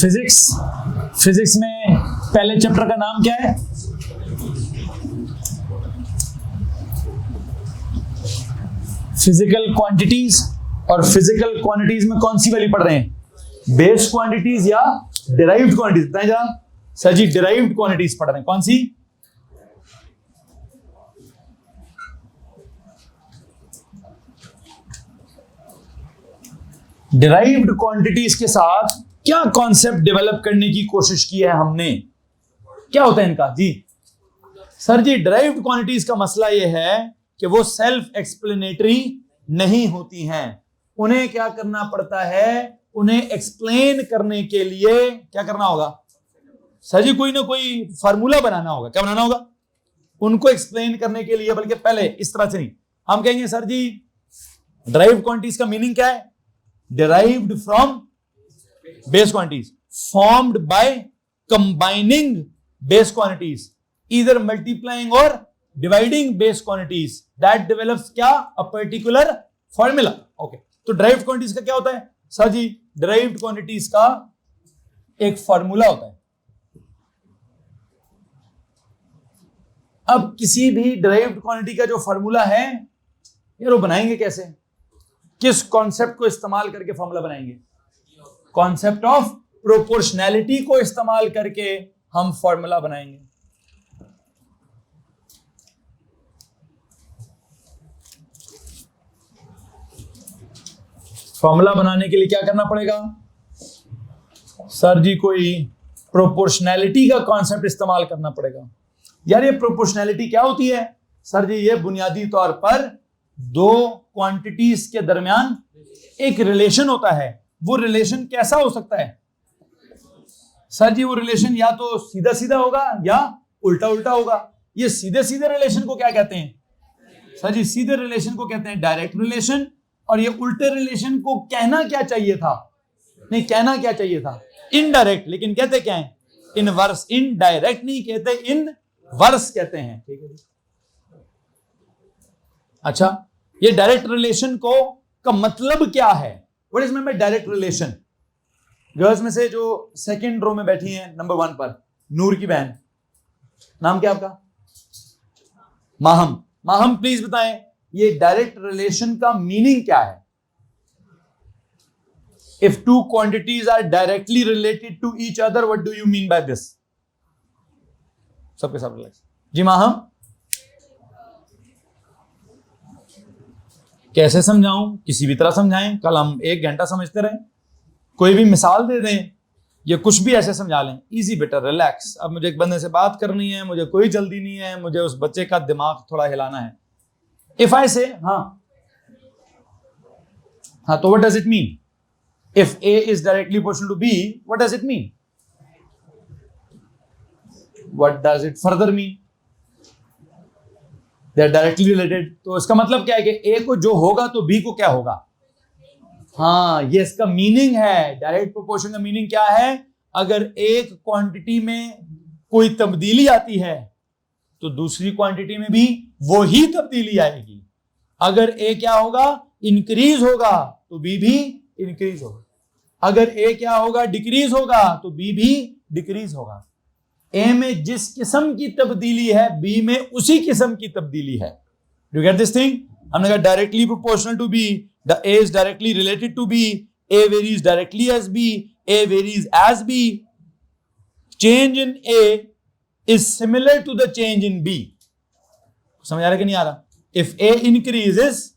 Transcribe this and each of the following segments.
Physics physics में पहले chapter का नाम क्या है? Physical quantities. और फिजिकल क्वांटिटीज में कौन सी वाली पढ़ रहे हैं? बेस क्वांटिटीज या डिराइव्ड क्वांटिटीज? बताएं जरा सर जी। डिराइव्ड क्वांटिटीज पढ़ रहे हैं, कौन सी? डिराइव्ड क्वांटिटीज के साथ क्या कॉन्सेप्ट डेवलप करने की कोशिश की है हमने? क्या होता है इनका जी? सर जी डिराइव्ड क्वांटिटीज का मसला यह है कि वो सेल्फ एक्सप्लेनेटरी नहीं होती हैं। उन्हें क्या करना पड़ता है? उन्हें एक्सप्लेन करने के लिए क्या करना होगा? सर जी कोई ना कोई फार्मूला बनाना होगा। क्या बनाना होगा? उनको एक्सप्लेन करने के लिए। बल्कि पहले इस तरह से नहीं, हम कहेंगे सर जी डिराइव्ड क्वांटिटीज का मीनिंग क्या है? derived from base quantities formed by combining base quantities, either multiplying or dividing base quantities that develops क्या? a particular formula. okay, तो derived quantities का क्या होता है सर जी? derived quantities का एक फॉर्मूला होता है। अब किसी भी derived quantity का जो फॉर्मूला है यार वो बनाएंगे कैसे? किस कॉन्सेप्ट को इस्तेमाल करके फॉर्मूला बनाएंगे? कॉन्सेप्ट ऑफ प्रोपोर्शनैलिटी को इस्तेमाल करके हम फॉर्मूला बनाएंगे। फॉर्मूला बनाने के लिए क्या करना पड़ेगा सर जी? कोई प्रोपोर्शनैलिटी का कॉन्सेप्ट इस्तेमाल करना पड़ेगा। यार ये प्रोपोर्शनैलिटी क्या होती है सर जी? ये बुनियादी तौर पर दो क्वांटिटीज के दरमियान एक रिलेशन होता है। वो रिलेशन कैसा हो सकता है सर जी? वो रिलेशन या तो सीधा सीधा होगा या उल्टा उल्टा होगा। ये सीधे सीधे रिलेशन को क्या कहते हैं सर जी? सीधे रिलेशन को कहते हैं डायरेक्ट रिलेशन। और ये उल्टे रिलेशन को कहना क्या चाहिए था? नहीं, कहना क्या चाहिए था? इनडायरेक्ट। लेकिन कहते क्या है? इनवर्स। इनडायरेक्ट नहीं कहते, इनवर्स कहते हैं। ठीक है। अच्छा, ये डायरेक्ट रिलेशन को का मतलब क्या है? What is mean by direct relation? Girls में से जो सेकंड रो में बैठी हैं नंबर 1 पर, नूर की बहन, नाम क्या आपका? माहम। माहम प्लीज बताएं ये डायरेक्ट रिलेशन का मीनिंग क्या है? If two quantities are directly related to each other, what do you mean by this? सबके सब रिलैक्स जी। माहम कैसे समझाऊं? किसी भी तरह समझाएं। कल हम 1 घंटा समझते रहे। कोई भी मिसाल दे दें या कुछ भी ऐसे समझा लें। Easy, better, relax. अब मुझे एक बंदे से बात करनी है, मुझे कोई जल्दी नहीं है, मुझे उस बच्चे का दिमाग थोड़ा हिलाना है। इफ आई से हाँ तो what does it mean? If A is directly proportional to B, what does it mean? What does it further mean? They are directly related. तो इसका मतलब क्या है कि ए को जो होगा तो बी को क्या होगा? हाँ, ये इसका मीनिंग है। डायरेक्ट प्रोपोर्शन का मीनिंग क्या है? अगर एक क्वांटिटी में कोई तब्दीली आती है तो दूसरी क्वांटिटी में भी वो ही तब्दीली आएगी। अगर ए क्या होगा? इंक्रीज होगा तो बी भी इंक्रीज होगा। अगर ए क्या होगा? डिक्रीज होगा तो बी भी डिक्रीज होगा। ए में जिस किस्म की तब्दीली है बी में उसी किस्म की तब्दीली है। Do get this thing? हमने कहा directly proportional to B, the A is directly related to B, A varies directly as B, A varies as B, change in A is similar to the change in B. समझ आ रहा कि नहीं आ रहा? If A increases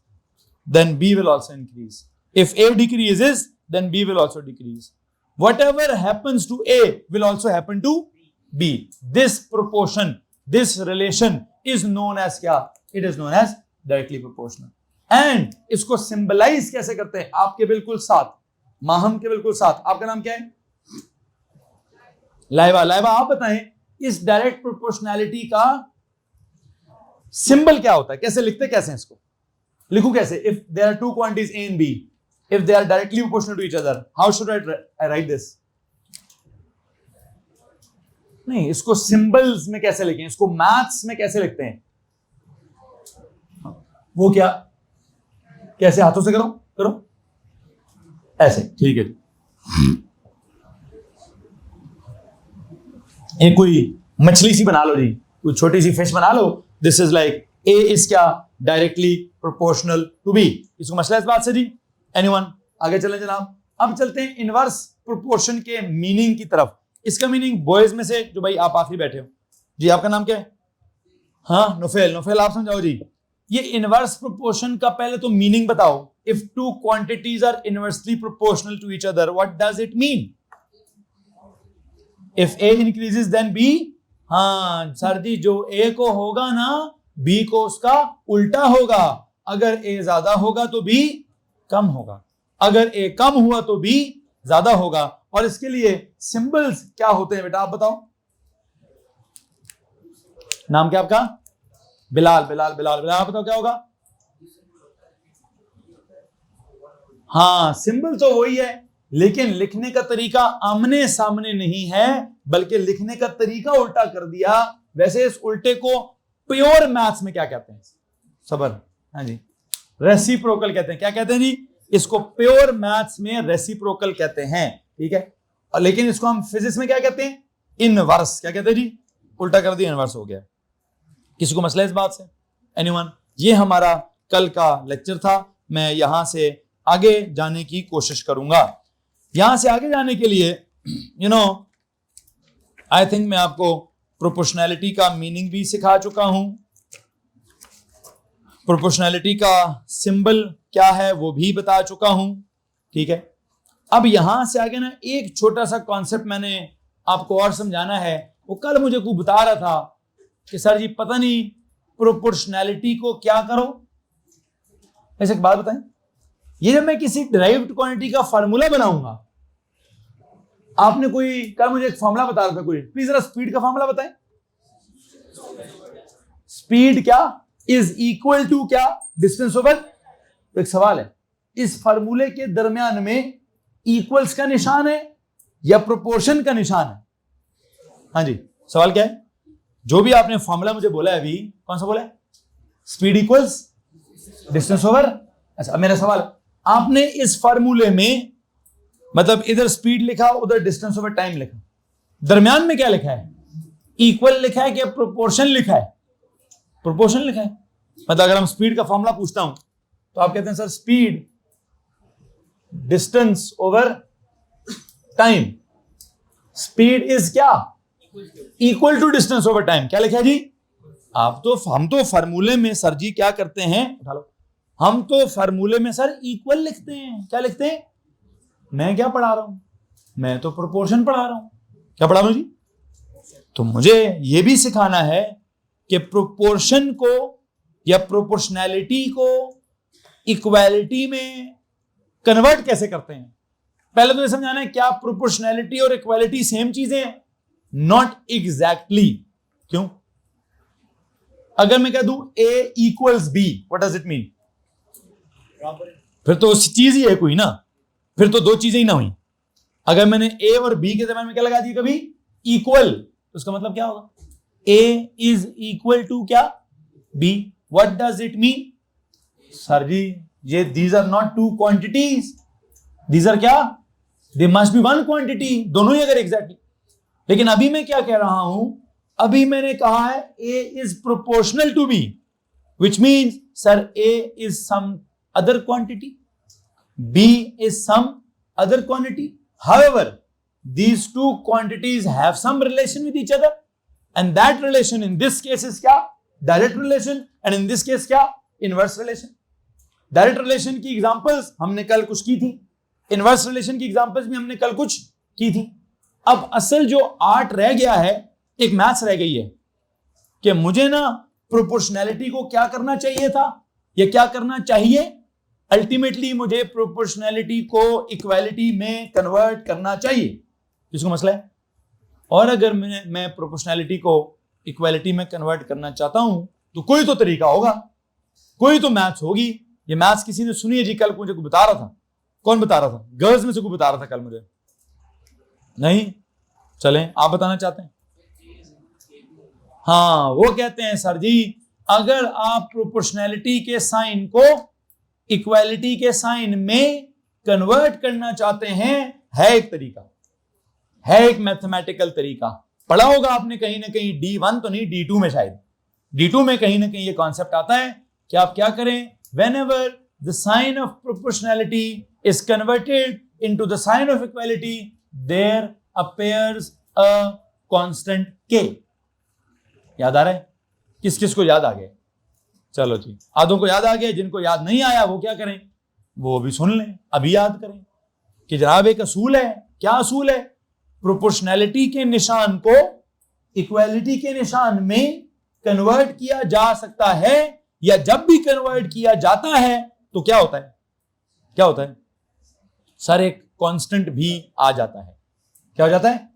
then B will also increase. If A decreases, then B will also decrease. Whatever happens to A will also happen to B. This proportion, this relation is known as क्या? It is known as directly proportional. And इसको symbolize कैसे करते हैं? आपके बिल्कुल साथ, माहम के बिल्कुल साथ। आपका नाम क्या है? लाइबा। लाइबा आप बताएं इस डायरेक्ट प्रोपोर्शनैलिटी का सिंबल क्या होता है? कैसे लिखते, कैसे हैं इसको? लिखू कैसे? If there are two quantities A and B, if they are directly proportional to each other, how should I write this? नहीं, इसको सिंबल्स में कैसे लिखें? इसको मैथ्स में कैसे लिखते हैं? वो क्या? कैसे? हाथों से करो, करो ऐसे। ठीक है जी। एक कोई मछली सी बना लो जी, कोई छोटी सी फिश बना लो, this is like a is क्या, डायरेक्टली प्रोपोर्शनल टू बी। इसको मसला इस बात से जी, एनीवन? आगे चलें जनाब, अब चलते हैं इनवर्स प्रोपोर्शन के मीनिंग की तरफ। इसका मीनिंग बॉयज में से जो भाई आप आखिरी बैठे हो जी, आपका नाम क्या है? हाँ नुफेल, नुफेल आप समझाओ जी, ये इनवर्स प्रोपोर्शन का पहले तो मीनिंग बताओ। If two quantities are inversely proportional to each other, what does it mean? If A increases then B, हाँ सर जी, जो ए को होगा ना बी को उसका उल्टा होगा। अगर ए ज्यादा होगा तो बी कम होगा, अगर ए कम हुआ तो बी ज्यादा होगा। और इसके लिए सिंबल्स क्या होते हैं बेटा, आप बताओ। नाम क्या आपका? बिलाल, बिलाल बिलाल बिलाल, आप बताओ क्या होगा? हाँ सिंबल तो वही है, लेकिन लिखने का तरीका आमने सामने नहीं है, बल्कि लिखने का तरीका उल्टा कर दिया। वैसे इस उल्टे को प्योर मैथ्स में क्या कहते हैं? सबर, हाँ जी, रेसिप्रोकल कहते हैं। क्या कहते हैं जी? इसको प्योर मैथ्स में रेसिप्रोकल कहते हैं, ठीक है। और लेकिन इसको हम फिजिक्स में क्या कहते हैं? इनवर्स। क्या कहते हैं जी? उल्टा कर दिया, इनवर्स हो गया। किसी को मसला इस बात से? एनीवन? ये हमारा कल का लेक्चर था। मैं यहां से आगे जाने की कोशिश करूंगा। यहां से आगे जाने के लिए आई थिंक मैं आपको प्रोपोर्शनैलिटी का मीनिंग भी सिखा चुका हूं, प्रोपोर्शनैलिटी का सिंबल क्या है वो भी बता चुका हूं, ठीक है। अब यहां से आगे ना एक छोटा सा कॉन्सेप्ट मैंने आपको और समझाना है। वो कल मुझे कोई बता रहा था कि सर जी पता नहीं प्रोपोर्शनैलिटी को क्या करो। ऐसे एक बात बताएं, ये जब मैं किसी डिराइव्ड क्वांटिटी का फार्मूला बनाऊंगा, आपने कोई कल मुझे एक फार्मूला बता रहा था कोई, प्लीज जरा स्पीड का फार्मूला बताएं। स्पीड क्या इज इक्वल टू क्या, डिस्टेंस ओवर। तो एक सवाल है, इस फार्मूले के दरमियान में इक्वल्स का निशान है या प्रोपोर्शन का निशान है? हाँ जी, सवाल क्या है? जो भी आपने फार्मूला मुझे बोला है अभी, कौन सा बोला है? Speed equals distance over. अच्छा, मेरा सवाल, आपने इस फार्मूले में मतलब इधर स्पीड लिखा, उधर डिस्टेंस ओवर टाइम लिखा, दरमियान में क्या लिखा है? इक्वल लिखा है कि प्रोपोर्शन लिखा है? प्रोपोर्शन लिखा है। मतलब अगर हम स्पीड का फॉर्मूला पूछता हूं तो आप कहते हैं sir speed distance over time, speed is क्या? Equal to distance over time. क्या लिखा है जी? हम तो फार्मूले में सर जी क्या करते हैं, उठा लो, हम तो फार्मूले में सर इक्वल लिखते हैं। क्या लिखते हैं? मैं क्या पढ़ा रहा हूं? मैं तो प्रोपोर्शन पढ़ा रहा हूं। क्या पढ़ा रहा हूं जी? तो मुझे यह भी सिखाना है कि प्रोपोर्शन को या प्रोपोर्शनैलिटी को इक्वालिटी में कन्वर्ट कैसे करते हैं। पहले तो ये समझाना है क्या प्रोपोर्शनैलिटी और इक्वालिटी सेम चीजें हैं? Not exactly. क्यों? अगर मैं कह दूं A equals B, what does it mean? फिर तो उस चीज ही है कोई ना, फिर तो दो चीजें ही ना हुई। अगर मैंने A और B के दरमियान में क्या लगा दिया कभी? इक्वल, तो उसका मतलब क्या होगा? A इज इक्वल टू क्या? B, what does it mean? Sir ji ये these are not two quantities, these are क्या? They must be one quantity, दोनों ही अगर एग्जैक्टली। लेकिन अभी मैं क्या कह रहा हूं? अभी मैंने कहा है A is proportional to B, which means sir A is some other quantity, B is some other quantity. However, these two quantities have some relation with each other, and that relation in this case is क्या? Direct relation, and in this case क्या? Inverse relation. Direct relation की examples हमने कल कुछ की थी, inverse relation की examples भी हमने कल कुछ की थी। अब असल जो आर्ट रह गया है, एक मैथ्स रह गई है कि मुझे ना प्रोपोर्शनैलिटी को क्या करना चाहिए था या क्या करना चाहिए। अल्टीमेटली मुझे प्रोपोर्शनैलिटी को इक्वालिटी में कन्वर्ट करना चाहिए। किसको मसला है? और अगर मैं प्रोपोर्शनैलिटी को इक्वालिटी में कन्वर्ट करना चाहता हूं तो कोई तो तरीका होगा, कोई तो मैथ्स होगी। ये मैथ्स किसी ने सुनी है जी? कल मुझे बता रहा था। कौन बता रहा था? गर्ल्स में से कोई बता रहा था कल मुझे? नहीं? चलें, आप बताना चाहते हैं? हाँ, वो कहते हैं सर जी अगर आप प्रोपोर्शनैलिटी के साइन को इक्वालिटी के साइन में कन्वर्ट करना चाहते हैं, है एक तरीका, है एक मैथमेटिकल तरीका। पढ़ा होगा आपने कहीं ना कहीं, D1 तो नहीं, D2 में शायद, D2 में कहीं ना कहीं ये कॉन्सेप्ट आता है कि आप क्या करें, whenever the sign of proportionality is converted into the sign of equality, there appears a constant k. याद आ रहा है? किस किस को याद आ गया? चलो जी, आधों को याद आ गया, जिनको याद नहीं आया वो क्या करें, वो भी सुन लें, अभी याद करें कि जनाब एक असूल है। क्या असूल है? प्रोपोर्शनैलिटी के निशान को इक्वालिटी के निशान में कन्वर्ट किया जा सकता है, या जब भी कन्वर्ट किया जाता है तो क्या होता है, क्या होता है सर, एक कांस्टेंट भी आ जाता है। क्या हो जाता है?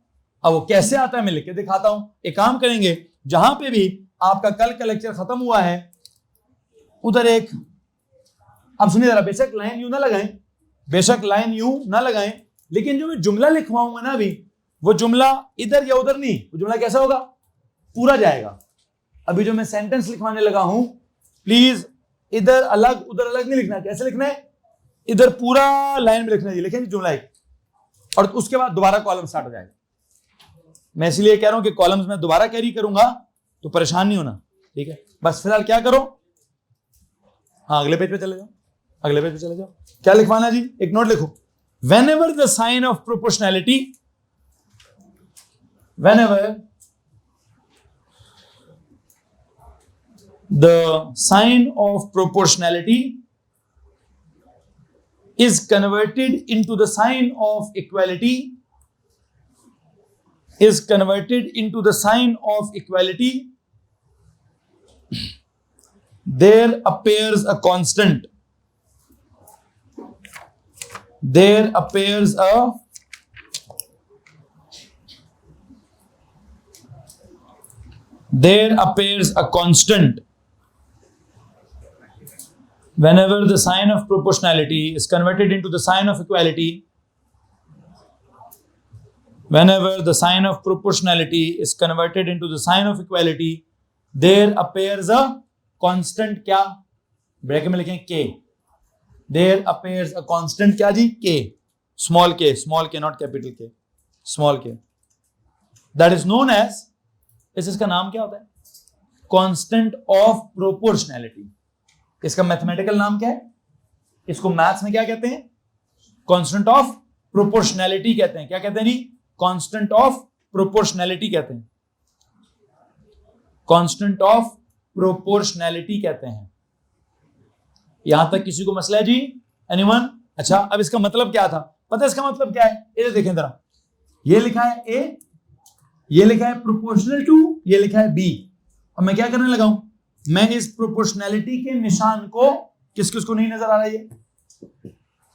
अब वो कैसे आता है मैं लिख के दिखाता हूं। एक काम करेंगे, जहां पे भी आपका कल का लेक्चर खत्म हुआ है उधर एक, अब सुनिए जरा, बेशक लाइन यू ना लगाएं, बेशक लाइन यू ना लगाएं, लेकिन जो मैं जुमला लिखवाऊंगा ना अभी, वो जुमला इधर या उधर नहीं, वो जुमला कैसा होगा, पूरा जाएगा। अभी जो मैं सेंटेंस लिखवाने लगा हूं, प्लीज इधर अलग उधर अलग नहीं लिखना। कैसे लिखना है? इधर पूरा लाइन में लिखना है, लिखेंगे जुमला एक, और उसके बाद दोबारा कॉलम स्टार्ट हो जाएगा। मैं इसलिए कह रहा हूं कि कॉलम्स में दोबारा कैरी करूंगा तो परेशान नहीं होना, ठीक है? बस फिलहाल क्या करो, हाँ अगले पेज पे चले जाओ, अगले पेज पे चले जाओ। क्या लिखवाना जी? एक नोट लिखो, whenever the sign of proportionality, whenever the sign of proportionality is converted into the sign of equality, is converted into the sign of equality, there appears a constant, there appears a constant. Whenever the sign of proportionality is converted into the sign of equality, whenever the sign of proportionality is converted into the sign of equality, there appears a constant, क्या bracket में लिखें, k. There appears a constant, क्या जी, k, small k, not capital K, small k. That is known as, इसका नाम क्या होता है? Constant of proportionality. इसका मैथमेटिकल नाम क्या है? इसको मैथ्स में क्या कहते हैं? कांस्टेंट ऑफ प्रोपोर्शनैलिटी कहते हैं। क्या कहते हैं जी? कांस्टेंट ऑफ प्रोपोर्शनैलिटी कहते हैं, कांस्टेंट ऑफ प्रोपोर्शनैलिटी कहते हैं। यहां तक किसी को मसला है जी? एनीवन? अच्छा, अब इसका मतलब क्या था? पता है इसका मतलब क्या है? ये देखें जरा, ये लिखा है A, ये लिखा है प्रोपोर्शनल टू, ये लिखा है B। अब मैं क्या करने लगा हूं, मैं इस प्रोपोर्शनैलिटी के निशान को, किस किस को नहीं नजर आ रहा है,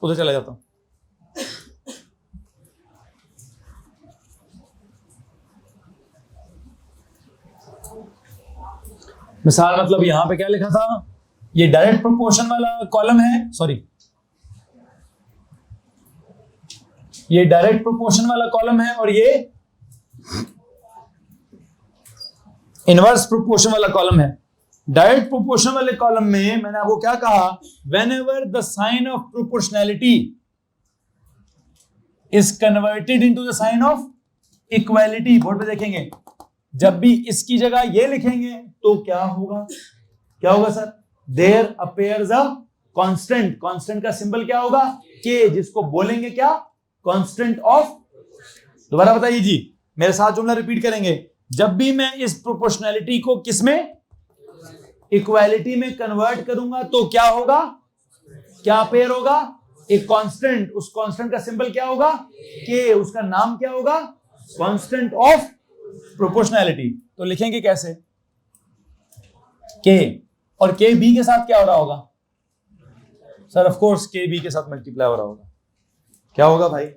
उधर चला जाता हूं। मिसाल मतलब यहां पे क्या लिखा था, ये डायरेक्ट प्रोपोर्शन वाला कॉलम है, सॉरी ये डायरेक्ट प्रोपोर्शन वाला कॉलम है, और ये इनवर्स प्रोपोर्शन वाला कॉलम है। डायरेक्ट प्रोपोर्शन वाले कॉलम में मैंने आपको क्या कहा, whenever the sign of proportionality is converted into the sign of equality, board पे देखेंगे, जब भी इसकी जगह ये लिखेंगे तो क्या होगा, क्या होगा sir? there appears a constant, constant का सिंबल क्या होगा, k, जिसको बोलेंगे क्या, कांस्टेंट ऑफ, दोबारा बताइए जी, मेरे साथ जुमला रिपीट करेंगे, जब भी मैं इस प्रोपोर्शनैलिटी को किसमें, इक्वालिटी में कन्वर्ट करूंगा तो क्या होगा, क्या पेयर होगा, एक कांस्टेंट, उस कांस्टेंट का सिंबल क्या होगा, के, उसका नाम क्या होगा, कांस्टेंट ऑफ प्रोपोर्शनैलिटी। तो लिखेंगे कैसे, के, और के बी के साथ क्या हो रहा होगा सर? ऑफ कोर्स के बी के साथ मल्टीप्लाई हो रहा होगा। क्या होगा भाई?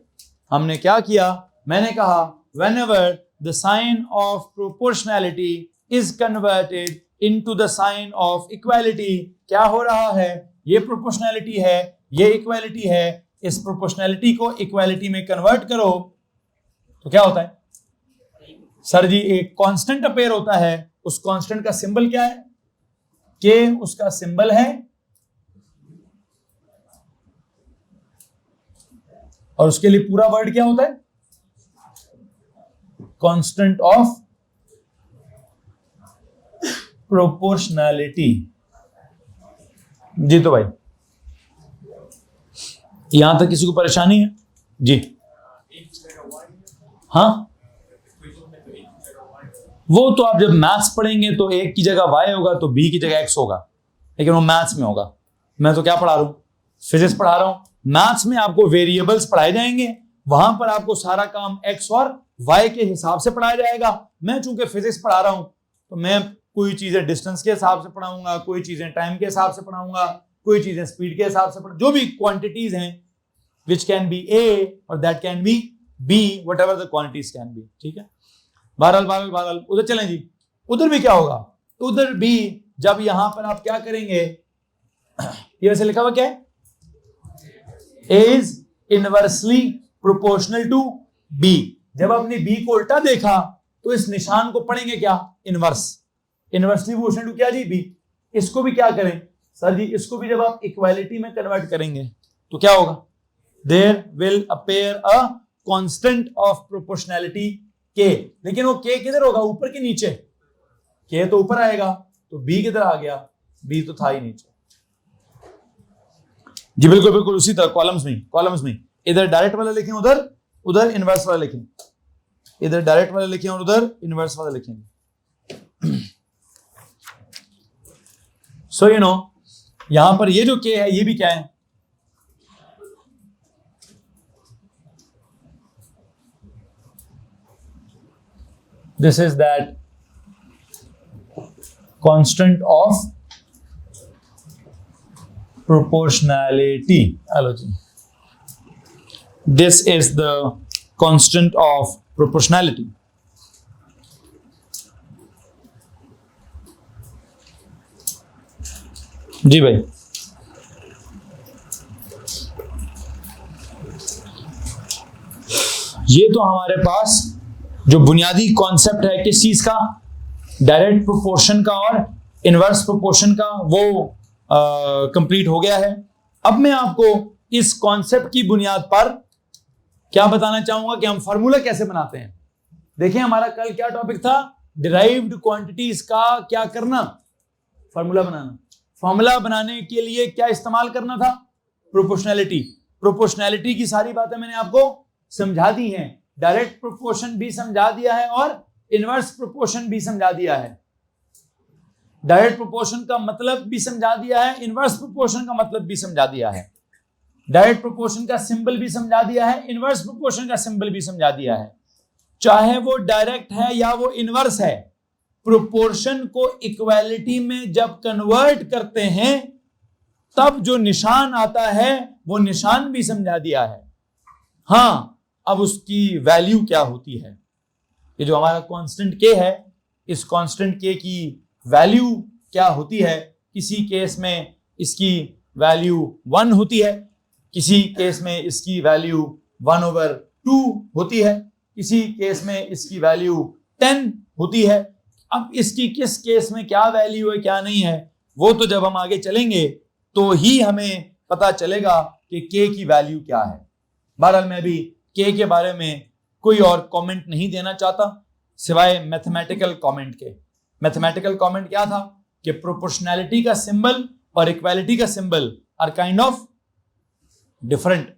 हमने क्या किया, मैंने कहा whenever the sign of proportionality is converted into the sign of equality, क्या हो रहा है, ये प्रोपोर्शनैलिटी है, ये इक्वालिटी है, इस प्रोपोर्शनैलिटी को इक्वालिटी में कन्वर्ट करो तो क्या होता है सर जी? एक कांस्टेंट अपेयर होता है, उस कांस्टेंट का सिंबल क्या है, के, उसका सिंबल है, और उसके लिए पूरा वर्ड क्या होता है, कांस्टेंट ऑफ प्रोपोर्शनैलिटी। जी तो भाई यहां तक किसी को परेशानी है? जी हाँ, वो तो आप जब मैथ्स पढ़ेंगे तो एक की जगह y होगा तो b की जगह x होगा, लेकिन वो मैथ्स में होगा। मैं तो क्या पढ़ा रहा हूं, फिजिक्स पढ़ा रहा हूं। मैथ्स में आपको वेरिएबल्स पढ़ाए जाएंगे, वहां पर आपको सारा काम x और y के हिसाब से पढ़ाया जाएगा। मैं चूंकि फिजिक्स पढ़ा रहा हूं तो मैं कोई चीजें डिस्टेंस के हिसाब से पढ़ाऊंगा, कोई चीजें टाइम के हिसाब से पढ़ाऊंगा, कोई चीजें स्पीड के हिसाब से जो भी क्वांटिटीज हैं विच कैन बी a और that can be b, what ever the quantities can be. ठीक है, बहरहाल उधर चलें जी। उधर भी क्या होगा, उधर भी जब यहां पर आप क्या करेंगे, ये वैसे लिखा हुआ क्या है, A is inversely proportional to B। जब आपने B को उल्टा देखा तो इस निशान को पढ़ेंगे क्या, इनवर्सली प्रोपोर्शनल टू क्या जी, B। इसको भी क्या करें सर जी, इसको भी जब आप इक्वालिटी में कन्वर्ट करेंगे तो क्या होगा, there will appear a constant of proportionality K। लेकिन वो K किधर होगा, ऊपर के नीचे? K तो ऊपर आएगा, तो B किधर आ गया, B तो था ही नीचे। जी बिल्कुल बिल्कुल उसी तरह कॉलम्स में इधर डायरेक्ट वाला लिखें, उधर इनवर्स वाला लिखें, इधर डायरेक्ट वाला लिखें और उधर इनवर्स वाला लिखेंगे। सो यू नो यहां पर ये जो K है ये भी क्या है, this is that constant of proportionality। Hello जी, this is the constant of proportionality। जी भाई ये तो हमारे पास जो बुनियादी कॉन्सेप्ट है किस चीज का, डायरेक्ट प्रोपोर्शन का और इनवर्स प्रोपोर्शन का, वो कंप्लीट हो गया है। अब मैं आपको इस कॉन्सेप्ट की बुनियाद पर क्या बताना चाहूंगा कि हम फार्मूला कैसे बनाते हैं। देखिए हमारा कल क्या टॉपिक था, डिराइव्ड क्वांटिटीज का क्या करना, फार्मूला बनाना। फार्मूला बनाने के लिए क्या इस्तेमाल करना था, प्रोपोर्शनैलिटी। प्रोपोर्शनैलिटी की सारी बातें मैंने आपको समझा दी हैं, डायरेक्ट प्रोपोर्शन भी समझा दिया है और इनवर्स प्रोपोर्शन भी समझा दिया है। डायरेक्ट प्रोपोर्शन का मतलब भी समझा दिया है, इनवर्स प्रोपोर्शन का मतलब भी समझा दिया है। डायरेक्ट प्रोपोर्शन का सिंबल भी समझा दिया है, इनवर्स प्रोपोर्शन का सिंबल भी समझा दिया है। चाहे वो डायरेक्ट है या वो इनवर्स है, प्रोपोर्शन को इक्वालिटी में जब कन्वर्ट करते हैं तब जो निशान आता है वो निशान भी समझा दिया है। हाँ, अब उसकी वैल्यू क्या होती है, ये जो हमारा कांस्टेंट K है, इस कांस्टेंट K की वैल्यू क्या होती है। किसी केस में इसकी वैल्यू 1 होती है, किसी केस में इसकी वैल्यू 1/2 होती है, किसी केस में इसकी वैल्यू 10 होती है। अब इसकी किस केस में क्या वैल्यू है क्या नहीं है, वो तो जब हम आगे चलेंगे तो ही हमें पता चलेगा कि K की वैल्यू क्या है। बहरहाल मैं भी K के बारे में कोई और कमेंट नहीं देना चाहता सिवाय मैथमेटिकल कमेंट के। मैथमेटिकल कमेंट क्या था कि प्रोपोर्शनैलिटी का सिंबल और इक्वालिटी का symbol are kind of different.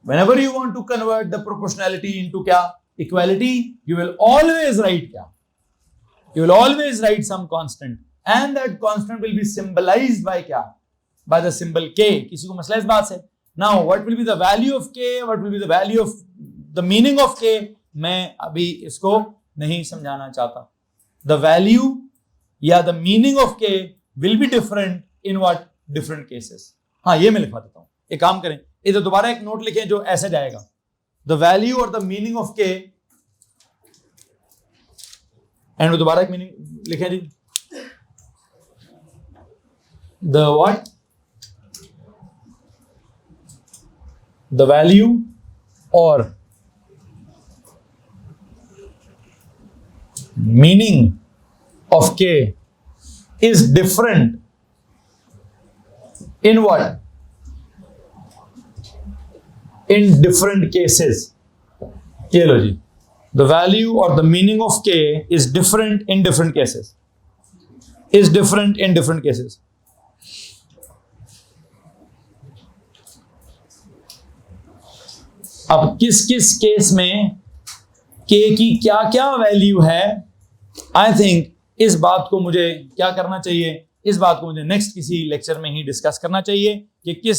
whenever you want to convert the proportionality into क्या, equality, you will always write क्या, you will always write some constant and that constant will be symbolized by क्या, by the symbol K। किसी को मसला इस बात से। Now what will be the value of K, what will be the value of the meaning of K, मैं अभी इसको नहीं समझाना चाहता। The value या the meaning of K will be different in what different cases। हाँ ये मैं लिखवा देता हूं, एक काम करें इधर दोबारा एक नोट लिखें जो ऐसे जाएगा, द वैल्यू और the meaning of K, and दोबारा एक मीनिंग लिखें जी, द व्हाट, द वैल्यू और meaning of K is different in what, in different cases। ये लो जी, the value or the meaning of k is different in different cases. Is different in different cases. अब किस किस case में k की क्या क्या value है, आई थिंक इस बात को मुझे क्या करना चाहिए, इस बात को मुझे नेक्स्ट किसी लेक्चर में ही डिस्कस करना चाहिए कि किस